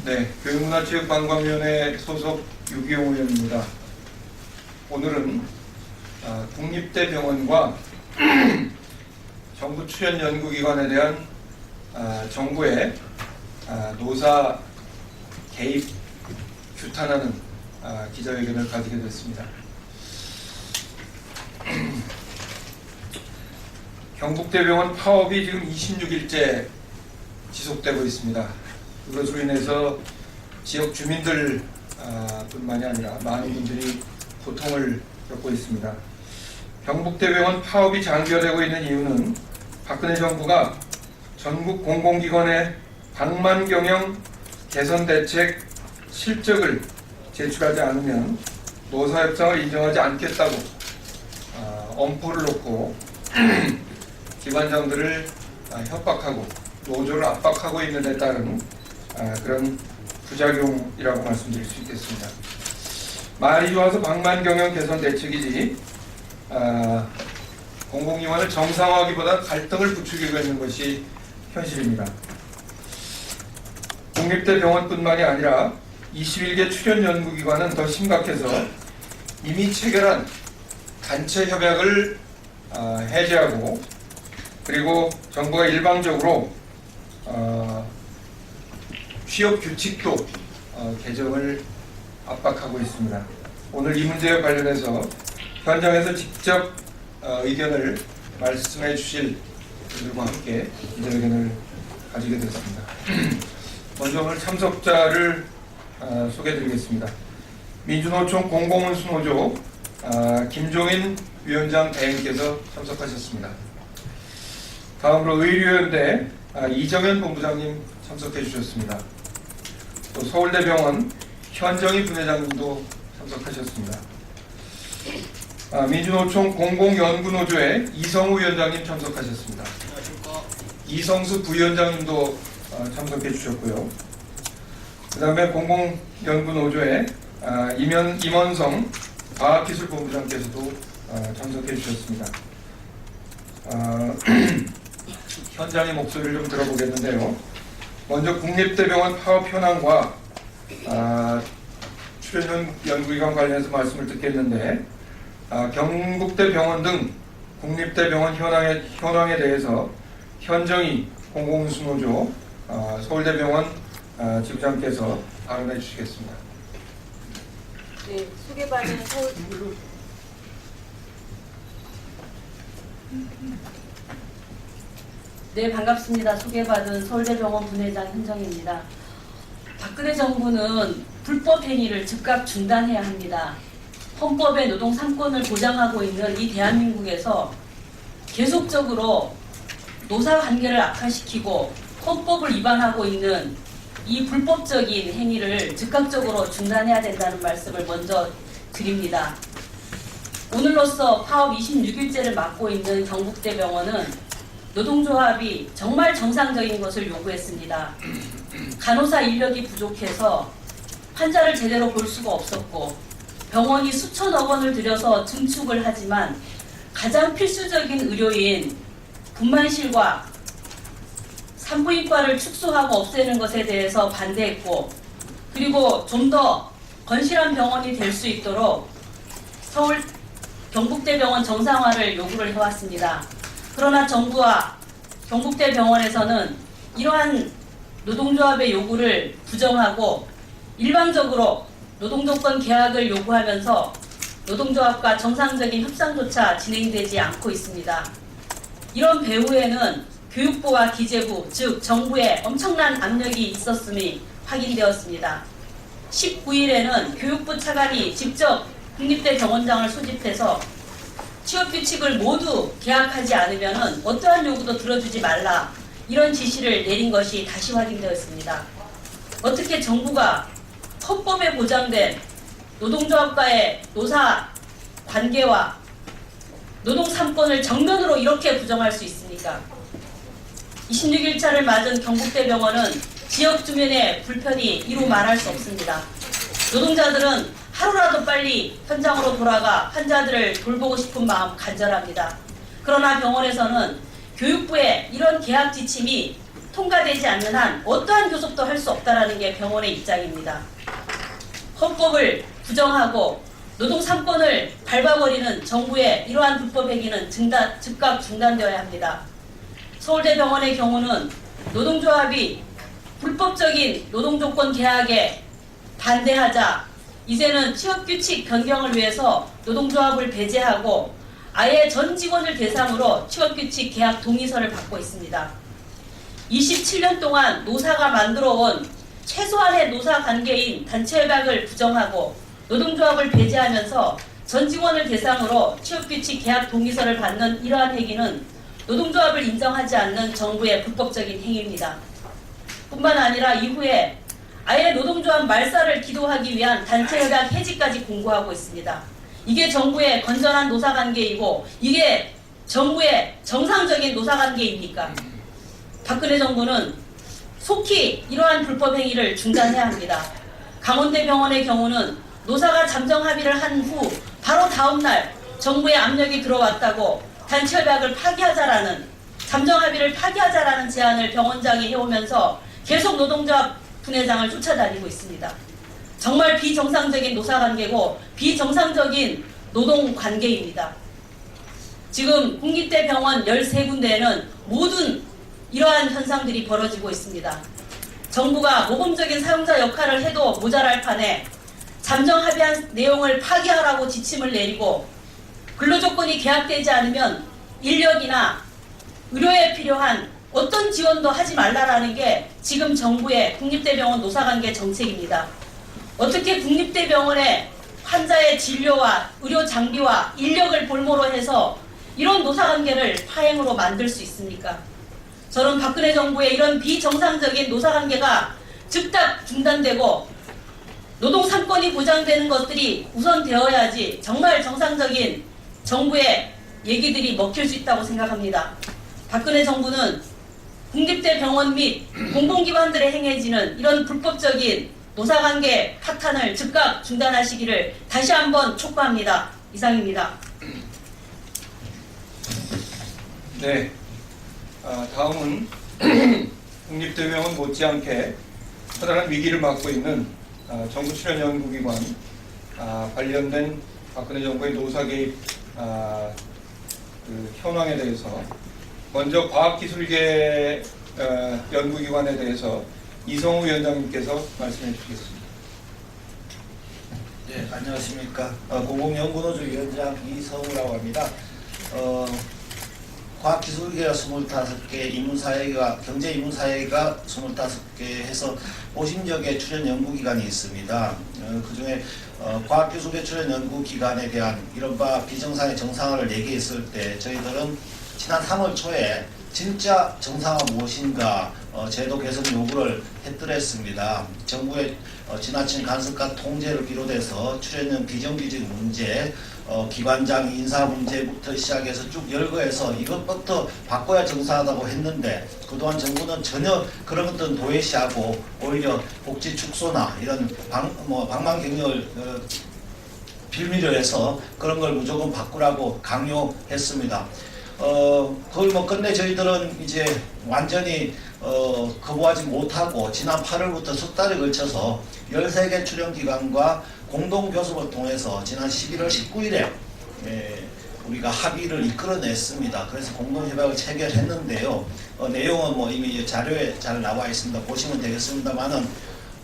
네, 교육문화체육관광위원회 소속 유기용 의원입니다. 오늘은 국립대병원과 정부 출연 연구기관에 대한 정부의 노사 개입 규탄하는 기자회견을 가지게 됐습니다. 경북대병원 파업이 지금 26일째 지속되고 있습니다. 그것으로 인해서 지역 주민들 뿐만이 아니라 많은 분들이 고통을 겪고 있습니다. 경북대병원 파업이 장기화되고 있는 이유는 박근혜 정부가 전국 공공기관의 방만경영 개선 대책 실적을 제출하지 않으면 노사협상을 인정하지 않겠다고 엄포를 놓고 기관장들을 협박하고 노조를 압박하고 있는 데 따른 그런 부작용이라고 말씀드릴 수 있겠습니다. 말이 좋아서 방만경영 개선 대책이지 공공기관을 정상화하기보다 갈등을 부추기고 있는 것이 현실입니다. 국립대병원뿐만이 아니라 21개 출연 연구기관은 더 심각해서 이미 체결한 단체 협약을 해제하고 그리고 정부가 일방적으로 취업 규칙도 개정을 압박하고 있습니다. 오늘 이 문제와 관련해서 현장에서 직접 의견을 말씀해 주실 분들과 함께 기자회견을 가지게 됐습니다. 먼저 오늘 참석자를 소개해 드리겠습니다. 민주노총 공공운수노조 김종인 위원장 대행께서 참석하셨습니다. 다음으로 의료연대 이정현 본부장님 참석해 주셨습니다. 또 서울대병원 현정희 부회장님도 참석하셨습니다. 민주노총 공공연구노조의 이성우 위원장님 참석하셨습니다. 이성수 부위원장님도 참석해 주셨고요. 그 다음에 공공연구노조의 임원성 과학기술본부장께서도 참석해 주셨습니다. 현장의 목소리를 좀 들어보겠는데요. 먼저 국립대병원 파업 현황과 출연 연구기관 관련해서 말씀을 듣겠는데 경북대병원 등 국립대병원 현황에 대해서 현정희 공공운수노조 서울대병원 지부장께서 발언해 주시겠습니다. 네, 소개받은 서울 네, 반갑습니다. 소개받은 서울대병원 분회장 현정입니다. 박근혜 정부는 불법 행위를 즉각 중단해야 합니다. 헌법의 노동 3권을 보장하고 있는 이 대한민국에서 계속적으로 노사 관계를 악화시키고 헌법을 위반하고 있는 이 불법적인 행위를 즉각적으로 중단해야 된다는 말씀을 먼저 드립니다. 오늘로써 파업 26일째를 맞고 있는 경북대병원은 노동조합이 정말 정상적인 것을 요구했습니다. 간호사 인력이 부족해서 환자를 제대로 볼 수가 없었고 병원이 수천억 원을 들여서 증축을 하지만 가장 필수적인 의료인 분만실과 산부인과를 축소하고 없애는 것에 대해서 반대했고 그리고 좀 더 건실한 병원이 될 수 있도록 서울 경북대병원 정상화를 요구를 해왔습니다. 그러나 정부와 경북대병원에서는 이러한 노동조합의 요구를 부정하고 일방적으로 노동조건 계약을 요구하면서 노동조합과 정상적인 협상조차 진행되지 않고 있습니다. 이런 배후에는 교육부와 기재부, 즉 정부의 엄청난 압력이 있었음이 확인되었습니다. 19일에는 교육부 차관이 직접 국립대 병원장을 소집해서 취업규칙을 모두 계약하지 않으면 어떠한 요구도 들어주지 말라 이런 지시를 내린 것이 다시 확인되었습니다. 어떻게 정부가 헌법에 보장된 노동조합과의 노사 관계와 노동 3권을 정면으로 이렇게 부정할 수 있습니까? 26일차를 맞은 경북대병원은 지역 주민의 불편이 이루 말할 수 없습니다. 노동자들은 하루라도 빨리 현장으로 돌아가 환자들을 돌보고 싶은 마음 간절합니다. 그러나 병원에서는 교육부의 이런 계약 지침이 통과되지 않는 한 어떠한 교섭도 할 수 없다라는 게 병원의 입장입니다. 헌법을 부정하고 노동 3권을 밟아버리는 정부의 이러한 불법 행위는 즉각 중단되어야 합니다. 서울대병원의 경우는 노동조합이 불법적인 노동조건 계약에 반대하자 이제는 취업규칙 변경을 위해서 노동조합을 배제하고 아예 전 직원을 대상으로 취업규칙 계약 동의서를 받고 있습니다. 27년 동안 노사가 만들어온 최소한의 노사관계인 단체협약을 부정하고 노동조합을 배제하면서 전 직원을 대상으로 취업규칙 계약 동의서를 받는 이러한 행위는 노동조합을 인정하지 않는 정부의 불법적인 행위입니다. 뿐만 아니라 이후에 아예 노동조합 말살을 기도하기 위한 단체협약 해지까지 공고하고 있습니다. 이게 정부의 건전한 노사관계이고 이게 정부의 정상적인 노사관계입니까? 박근혜 정부는 속히 이러한 불법 행위를 중단해야 합니다. 강원대병원의 경우는 노사가 잠정 합의를 한 후 바로 다음 날 정부의 압력이 들어왔다고 단체협약을 파기하자라는 잠정 합의를 파기하자라는 제안을 병원장이 해오면서 계속 노동조합 분회장을 쫓아다니고 있습니다. 정말 비정상적인 노사관계고 비정상적인 노동관계입니다. 지금 국립대병원 13군데에는 모든 이러한 현상들이 벌어지고 있습니다. 정부가 모범적인 사용자 역할을 해도 모자랄 판에 잠정 합의한 내용을 파기하라고 지침을 내리고 근로조건이 계약되지 않으면 인력이나 의료에 필요한 어떤 지원도 하지 말라라는 게 지금 정부의 국립대병원 노사관계 정책입니다. 어떻게 국립대병원의 환자의 진료와 의료 장비와 인력을 볼모로 해서 이런 노사관계를 파행으로 만들 수 있습니까? 저는 박근혜 정부의 이런 비정상적인 노사관계가 즉각 중단되고 노동 3권이 보장되는 것들이 우선 되어야지 정말 정상적인 정부의 얘기들이 먹힐 수 있다고 생각합니다. 박근혜 정부는 국립대병원 및 공공기관들에 행해지는 이런 불법적인 노사관계 파탄을 즉각 중단하시기를 다시 한번 촉구합니다. 이상입니다. 네, 다음은 국립대병원 못지않게 커다란 위기를 맞고 있는 정부 출연 연구기관 관련된 박근혜 정부의 노사 개입 그 현황에 대해서 먼저 과학기술계 연구기관에 대해서 이성우 위원장님께서 말씀해 주시겠습니다. 네, 안녕하십니까. 공공연구노조 위원장 이성우라고 합니다. 과학기술계가 25개, 인문사회가, 경제인문사회가 25개 해서 50여 개 출연 연구기관이 있습니다. 그 중에 과학기술계 출연 연구기관에 대한 이른바 비정상의 정상화를 얘기했을 때 저희들은 지난 3월 초에 진짜 정상화 무엇인가 제도 개선 요구를 했더랬습니다. 정부의 지나친 간섭과 통제를 비롯해서 출연연 비정규직 문제, 기관장 인사 문제부터 시작해서 쭉 열거해서 이것부터 바꿔야 정상하다고 했는데 그동안 정부는 전혀 그런 것들은 도외시하고 오히려 복지 축소나 이런 방만 경영을 빌미로 해서 그런 걸 무조건 바꾸라고 강요했습니다. 그걸 끝내 저희들은 이제 완전히 거부하지 못하고 지난 8월부터 석 달에 걸쳐서 13개 출연기관과 공동교섭을 통해서 지난 11월 19일에 우리가 합의를 이끌어냈습니다. 그래서 공동협약을 체결했는데요. 내용은 이미 자료에 잘 나와 있습니다. 보시면 되겠습니다만은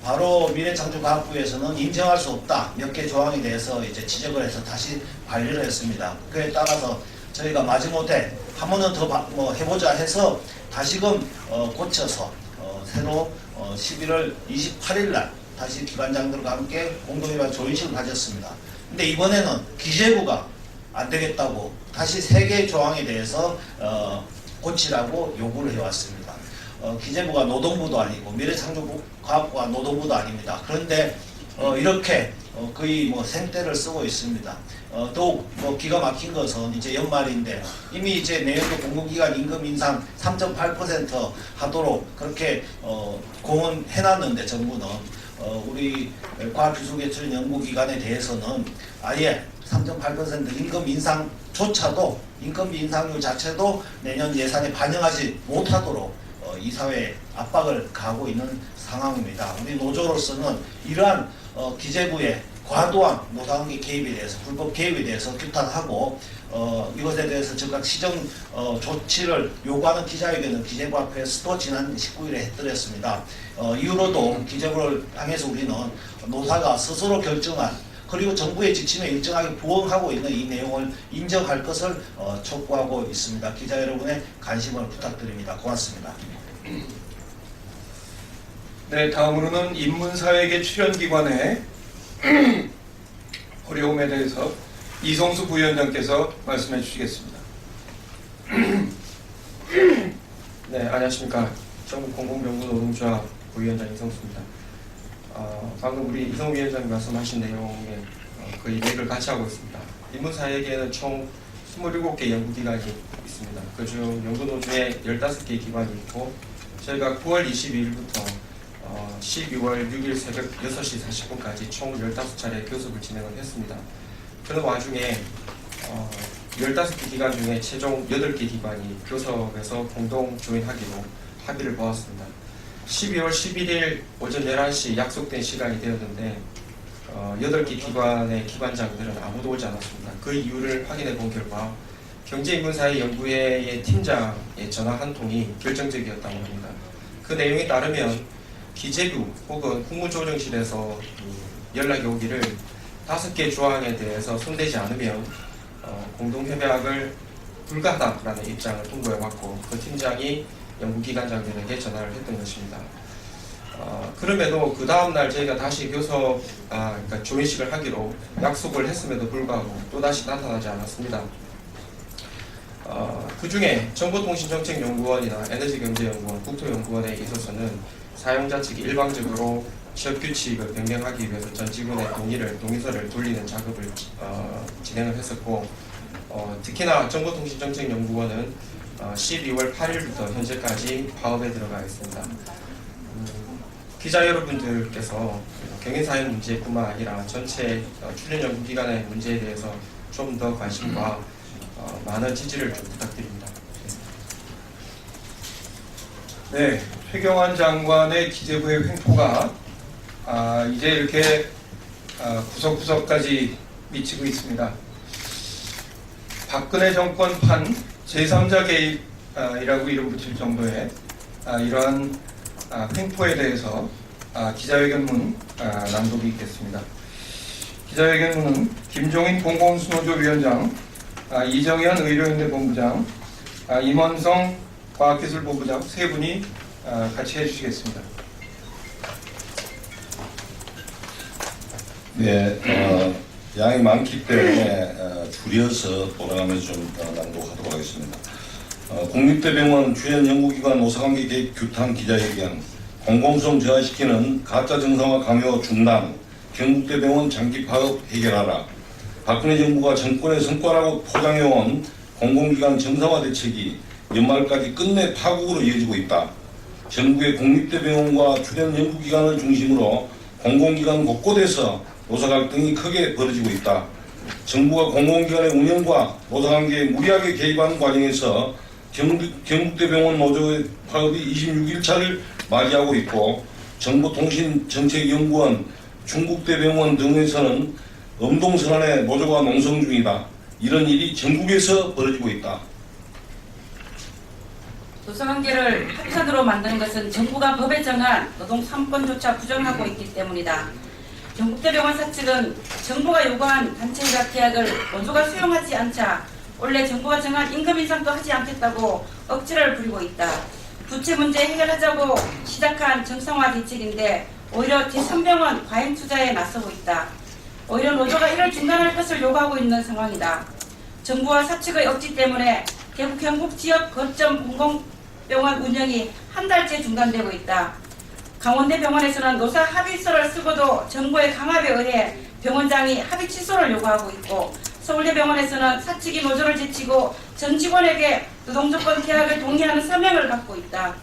바로 미래창조과학부에서는 인정할 수 없다 몇 개 조항에 대해서 이제 지적을 해서 다시 관리를 했습니다. 그에 따라서 저희가 마지못해 한 번은 더 해보자 해서 다시금 고쳐서 새로 11월 28일 날 다시 기관장들과 함께 공동협약 조인식을 가졌습니다. 근데 이번에는 기재부가 안 되겠다고 다시 3개의 조항에 대해서 고치라고 요구를 해왔습니다. 기재부가 노동부도 아니고 미래창조과학부가 노동부도 아닙니다. 그런데 이렇게 거의 생떼를 쓰고 있습니다. 더욱 기가 막힌 것은 이제 연말인데 이미 이제 내년도 공공기관 임금 인상 3.8% 하도록 그렇게 공언해놨는데 정부는 우리 과학기술개출 연구기관에 대해서는 아예 3.8% 임금 인상조차도 임금비 인상률 자체도 내년 예산에 반영하지 못하도록 이사회에 압박을 가하고 있는 상황입니다. 우리 노조로서는 이러한 기재부의 과도한 노사관계 개입에 대해서, 불법 개입에 대해서 규탄하고 이것에 대해서 즉각 시정 조치를 요구하는 기자회견을 기재부 앞에서도 지난 19일에 해드렸습니다. 이후로도 기재부를 향해서 우리는 노사가 스스로 결정한, 그리고 정부의 지침에 일정하게 부응하고 있는 이 내용을 인정할 것을 촉구하고 있습니다. 기자 여러분의 관심을 부탁드립니다. 고맙습니다. 네, 다음으로는 인문사회계 출연기관의 어려움에 대해서 이성수 부위원장께서 말씀해 주시겠습니다. 네, 안녕하십니까. 전국공공연구노동조합 부위원장 이성수입니다. 방금 우리 이성 위원장님 말씀하신 내용에 거의 맥을 같이 하고 있습니다. 인문사회계에는 총 27개 연구기관이 있습니다. 그중 연구노조에 15개 기관이 있고, 저희가 9월 22일부터 12월 6일 새벽 6시 40분까지 총 15차례 교섭을 진행을 했습니다. 그런 와중에 15개 기관 중에 최종 8개 기관이 교섭에서 공동 조인하기로 합의를 보았습니다. 12월 11일 오전 11시 약속된 시간이 되었는데 8개 기관의 기관장들은 아무도 오지 않았습니다. 그 이유를 확인해 본 결과 경제인문사회연구회의 팀장의 전화 한 통이 결정적이었다고 합니다. 그 내용에 따르면 기재부 혹은 국무조정실에서 연락이 오기를 5개 조항에 대해서 손대지 않으면 공동협약을 불가하다라는 입장을 통보해왔고, 그 팀장이 연구기관장들에게 전화를 했던 것입니다. 그럼에도 그 다음날 저희가 다시 교섭, 그러니까 조인식을 하기로 약속을 했음에도 불구하고 또다시 나타나지 않았습니다. 그 중에 정보통신정책연구원이나 에너지경제연구원, 국토연구원에 있어서는 사용자 측이 일방적으로 취업 규칙을 변경하기 위해서 전 직원의 동의서를 돌리는 작업을 진행을 했었고, 특히나 정보통신정책연구원은 12월 8일부터 현재까지 파업에 들어가 있습니다. 기자 여러분들께서 경인사회 문제뿐만 아니라 전체 출연연구기관의 문제에 대해서 좀 더 관심과 많은 지지를 좀 부탁드립니다. 네, 최경환 장관의 기재부의 횡포가 이제 이렇게 구석구석까지 미치고 있습니다. 박근혜 정권판 제3자 개입이라고 이름 붙일 정도의 이러한 횡포에 대해서 기자회견문 낭독이 있겠습니다. 기자회견문은 김종인 공공수노조 위원장, 이정현 의료인대 본부장, 임원성 과학기술본부장 세 분이 같이 해주시겠습니다. 네, 양이 많기 때문에 줄여서 돌아가면서 좀 낭독하도록 하겠습니다. 국립대병원 주연연구기관 노사관계 개입 규탄 기자회견, 공공성 저하시키는 가짜 정상화 강요 중단, 경북대병원 장기 파업 해결하라. 박근혜 정부가 정권의 성과라고 포장해온 공공기관 정상화 대책이 연말까지 끝내 파국으로 이어지고 있다. 전국의 국립대병원과 주변 연구기관을 중심으로 공공기관 곳곳에서 노사 갈등이 크게 벌어지고 있다. 정부가 공공기관의 운영과 노사관계에 무리하게 개입하는 과정에서 경북대병원 노조의 파업이 26일차를 맞이하고 있고, 정보통신정책연구원, 중국대병원 등에서는 엄동설안의 노조가 농성 중이다. 이런 일이 전국에서 벌어지고 있다. 노사관계를 합산으로 만드는 것은 정부가 법에 정한 노동 3권조차 부정하고 있기 때문이다. 경북대병원 사측은 정부가 요구한 단체협약 계약을 노조가 수용하지 않자 원래 정부가 정한 임금 인상도 하지 않겠다고 억지를 부리고 있다. 부채 문제 해결하자고 시작한 정상화 대책인데 오히려 제3병원 과잉 투자에 나서고 있다. 오히려 노조가 이를 중단할 것을 요구하고 있는 상황이다. 정부와 사측의 억지 때문에 경북 지역 거점 공공병원 운영이 한 달째 중단되고 있다. 강원대병원에서는 노사 합의서를 쓰고도 정부의 강압에 의해 병원장이 합의 취소를 요구하고 있고, 서울대병원에서는 사측이 노조를 제치고 전 직원에게 노동조건 계약을 동의하는 서명을 받고 있다.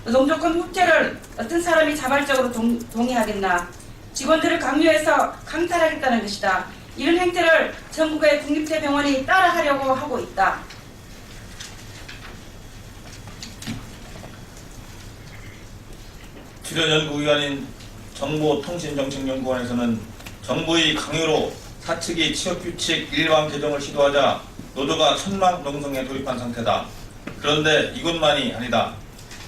노동조건 후퇴를 어떤 사람이 자발적으로 동의하겠나. 직원들을 강요해서 강탈하겠다는 것이다. 이런 행태를 전국의 국립대병원이 따라하려고 하고 있다. 출연연구기관인 정보통신정책연구원에서는 정부의 강요로 사측이 취업규칙 일반 개정을 시도하자 노조가 선망농성에 돌입한 상태다. 그런데 이것만이 아니다.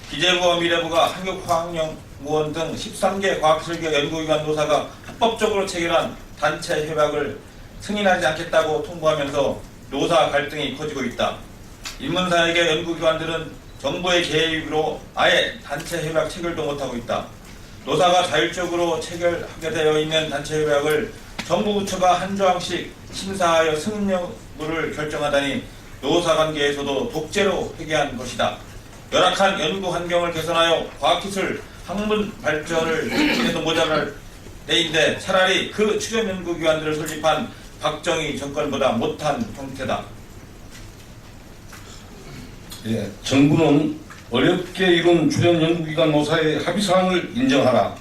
기재부와 미래부가 한국화학연구원 등 13개 과학기술계 연구기관 노사가 합법적으로 체결한 단체 협약을 승인하지 않겠다고 통보하면서 노사 갈등이 커지고 있다. 인문사회계 연구기관들은 정부의 개입으로 아예 단체 협약 체결도 못하고 있다. 노사가 자율적으로 체결하게 되어 있는 단체 협약을 정부 부처가 한 조항씩 심사하여 승인 여부를 결정하다니 노사 관계에서도 독재로 회귀한 것이다. 열악한 연구 환경을 개선하여 과학기술 학문 발전을 지키기도 모자랄 때인데 차라리 그 출연 연구기관들을 설립한 박정희 정권보다 못한 형태다. 예, 정부는 어렵게 이룬 출연 연구기관 노사의 합의사항을 인정하라.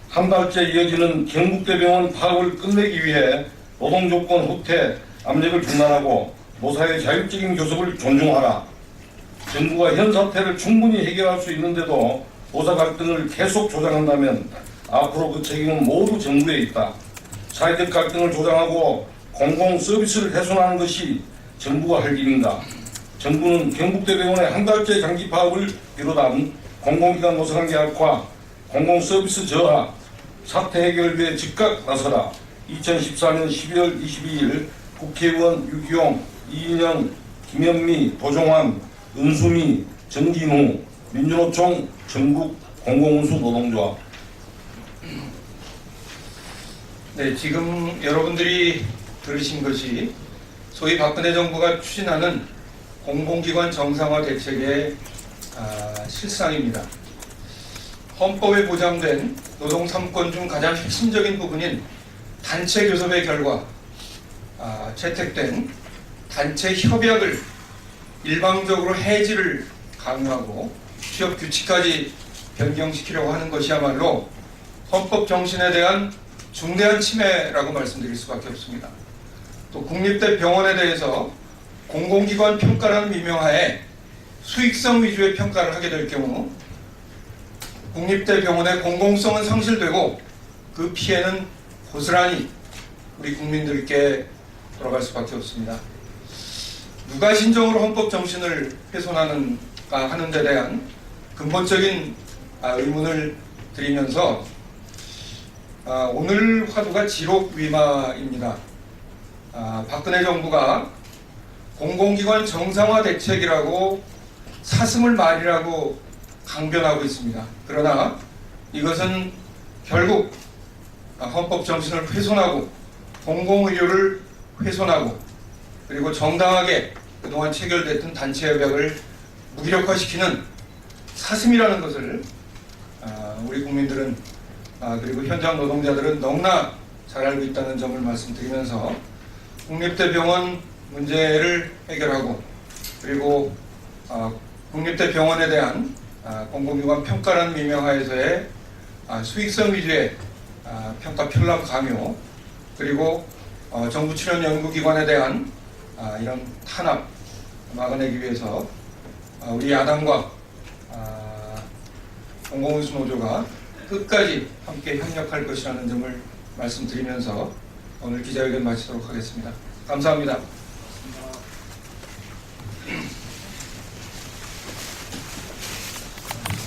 한 달째 이어지는 경북대병원 파업을 끝내기 위해 노동조건 후퇴, 압력을 중단하고 노사의 자율적인 교섭을 존중하라. 정부가 현 사태를 충분히 해결할 수 있는데도 노사 갈등을 계속 조장한다면 앞으로 그 책임은 모두 정부에 있다. 사회적 갈등을 조장하고 공공 서비스를 훼손하는 것이 정부가 할 일인가? 정부는 경북대병원의 한 달째 장기 파업을 비롯한 공공기관 노사관계 악화, 공공서비스 저하, 사태 해결을 위해 즉각 나서라. 2014년 12월 22일 국회의원 유기용, 이인영, 김현미, 도종환, 은수미, 정진우, 민주노총 전국 공공운수 노동조합. 네, 지금 여러분들이 들으신 것이 소위 박근혜 정부가 추진하는 공공기관 정상화 대책의 실상입니다. 헌법에 보장된 노동 3권 중 가장 핵심적인 부분인 단체 교섭의 결과 채택된 단체 협약을 일방적으로 해지를 강요하고 취업 규칙까지 변경시키려고 하는 것이야말로 헌법 정신에 대한 중대한 침해라고 말씀드릴 수밖에 없습니다. 또 국립대 병원에 대해서 공공기관 평가라는 미명하에 수익성 위주의 평가를 하게 될 경우 국립대 병원의 공공성은 상실되고 그 피해는 고스란히 우리 국민들께 돌아갈 수밖에 없습니다. 누가 진정으로 헌법 정신을 훼손하는가 하는 데 대한 근본적인 의문을 드리면서 오늘 화두가 지록위마입니다. 박근혜 정부가 공공기관 정상화 대책이라고 사슴을 말이라고 강변하고 있습니다. 그러나 이것은 결국 헌법 정신을 훼손하고 공공의료를 훼손하고 그리고 정당하게 그동안 체결됐던 단체 협약을 무기력화시키는 사슴이라는 것을 우리 국민들은 그리고 현장 노동자들은 너무나 잘 알고 있다는 점을 말씀드리면서 국립대병원 문제를 해결하고 그리고 국립대병원에 대한 공공기관 평가라는 미명하에서의 수익성 위주의 평가 편람 강요 그리고 정부 출연 연구기관에 대한 이런 탄압 막아내기 위해서 우리 야당과 공공운수 노조가 끝까지 함께 협력할 것이라는 점을 말씀드리면서 오늘 기자회견 마치도록 하겠습니다. 감사합니다.